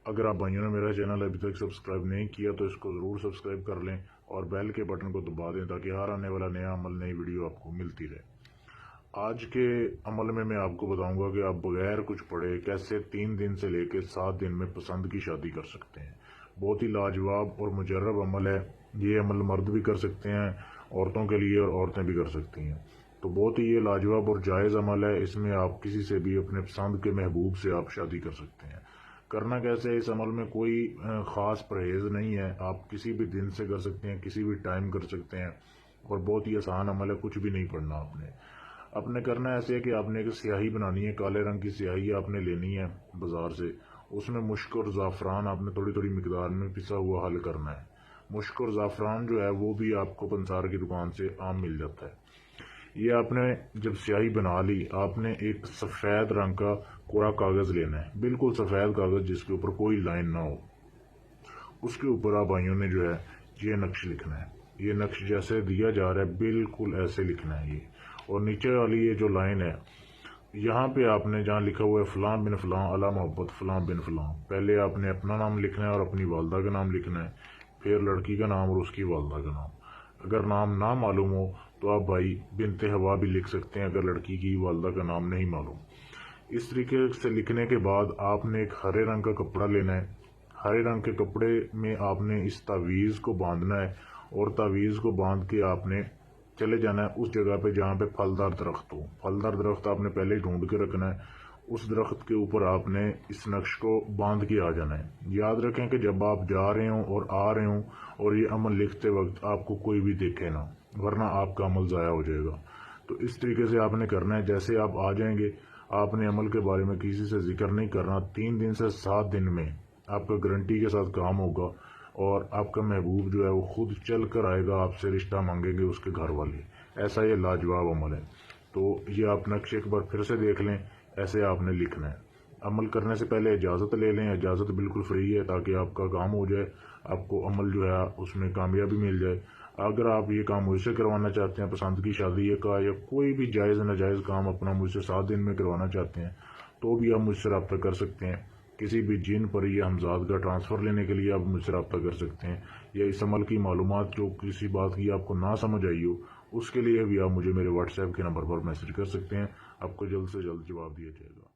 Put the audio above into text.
اگر آپ بھائیوں نے میرا چینل ابھی تک سبسکرائب نہیں کیا تو اس کو ضرور سبسکرائب کر لیں اور بیل کے بٹن کو دبا دیں تاکہ ہر آنے والا نیا عمل نئی ویڈیو آپ کو ملتی رہے۔ آج کے عمل میں آپ کو بتاؤں گا کہ آپ بغیر کچھ پڑھے کیسے 3 دن سے لے کے 7 دن میں پسند کی شادی کر سکتے ہیں۔ بہت ہی لاجواب اور مجرب عمل ہے۔ یہ عمل مرد بھی کر سکتے ہیں عورتوں کے لیے اور عورتیں بھی کر سکتی ہیں۔ تو بہت ہی یہ لاجواب اور جائز عمل ہے۔ اس میں آپ کسی سے بھی اپنے پسند کے محبوب سے آپ شادی کر سکتے ہیں۔ کرنا کیسے ہے؟ اس عمل میں کوئی خاص پرہیز نہیں ہے۔ آپ کسی بھی دن سے کر سکتے ہیں، کسی بھی ٹائم کر سکتے ہیں اور بہت ہی آسان عمل ہے۔ کچھ بھی نہیں پڑھنا آپ نے کرنا ایسے ہے کہ آپ نے ایک سیاہی بنانی ہے، کالے رنگ کی سیاہی آپ نے لینی ہے بازار سے۔ اس میں مشک اور زعفران آپ نے تھوڑی تھوڑی مقدار میں پسا ہوا حل کرنا ہے۔ مشک اور زعفران جو ہے وہ بھی آپ کو پنسار کی دکان سے عام مل جاتا ہے۔ یہ آپ نے جب سیاہی بنا لی، آپ نے ایک سفید رنگ کا کوڑا کاغذ لینا ہے، بالکل سفید کاغذ جس کے اوپر کوئی لائن نہ ہو۔ اس کے اوپر آپ بھائیوں نے جو ہے یہ نقش لکھنا ہے۔ یہ نقش جیسے دیا جا رہا ہے بالکل ایسے لکھنا ہے یہ۔ اور نیچے والی یہ جو لائن ہے، یہاں پہ آپ نے جہاں لکھا ہوا ہے فلاں بن فلاں علی محبت فلاں بن فلاں، پہلے آپ نے اپنا نام لکھنا ہے اور اپنی والدہ کا نام لکھنا ہے، پھر لڑکی کا نام اور اس کی والدہ کا نام۔ اگر نام نہ معلوم ہو تو آپ بھائی بنت ہوا بھی لکھ سکتے ہیں اگر لڑکی کی والدہ کا نام نہیں معلوم۔ اس طریقے سے لکھنے کے بعد آپ نے ایک ہرے رنگ کا کپڑا لینا ہے۔ ہرے رنگ کے کپڑے میں آپ نے اس تعویذ کو باندھنا ہے اور تعویذ کو باندھ کے آپ نے چلے جانا ہے اس جگہ پہ جہاں پہ پھلدار درخت ہو۔ پھلدار درخت آپ نے پہلے ڈھونڈ کے رکھنا ہے۔ اس درخت کے اوپر آپ نے اس نقش کو باندھ کے آ جانا ہے۔ یاد رکھیں کہ جب آپ جا رہے ہوں اور آ رہے ہوں اور یہ عمل لکھتے وقت آپ کو کوئی بھی دیکھے نہ، ورنہ آپ کا عمل ضائع ہو جائے گا۔ تو اس طریقے سے آپ نے کرنا ہے۔ جیسے آپ آ جائیں گے، آپ نے عمل کے بارے میں کسی سے ذکر نہیں کرنا۔ 3 دن سے 7 دن میں آپ کا گارنٹی کے ساتھ کام ہوگا اور آپ کا محبوب جو ہے وہ خود چل کر آئے گا، آپ سے رشتہ مانگیں گے اس کے گھر والے۔ ایسا یہ لاجواب عمل ہے۔ تو یہ آپ نقش ایک بار پھر سے دیکھ لیں، ایسے آپ نے لکھنا ہے۔ عمل کرنے سے پہلے اجازت لے لیں، اجازت بالکل فری ہے تاکہ آپ کا کام ہو جائے، آپ کو عمل جو ہے اس میں کامیابی مل جائے۔ اگر آپ یہ کام مجھ سے کروانا چاہتے ہیں، پسند کی شادی کا یا کوئی بھی جائز ناجائز کام اپنا مجھ سے 7 دن میں کروانا چاہتے ہیں تو بھی آپ مجھ سے رابطہ کر سکتے ہیں۔ کسی بھی جن پری یا ہمزاد کا ٹرانسفر لینے کے لیے آپ مجھ سے رابطہ کر سکتے ہیں، یا اس عمل کی معلومات جو کسی بات کی آپ کو نہ سمجھ آئی ہو اس کے لیے بھی آپ مجھے میرے واٹس ایپ کے نمبر پر میسج کر سکتے ہیں۔ آپ کو جلد سے جلد جواب دیا جائے گا۔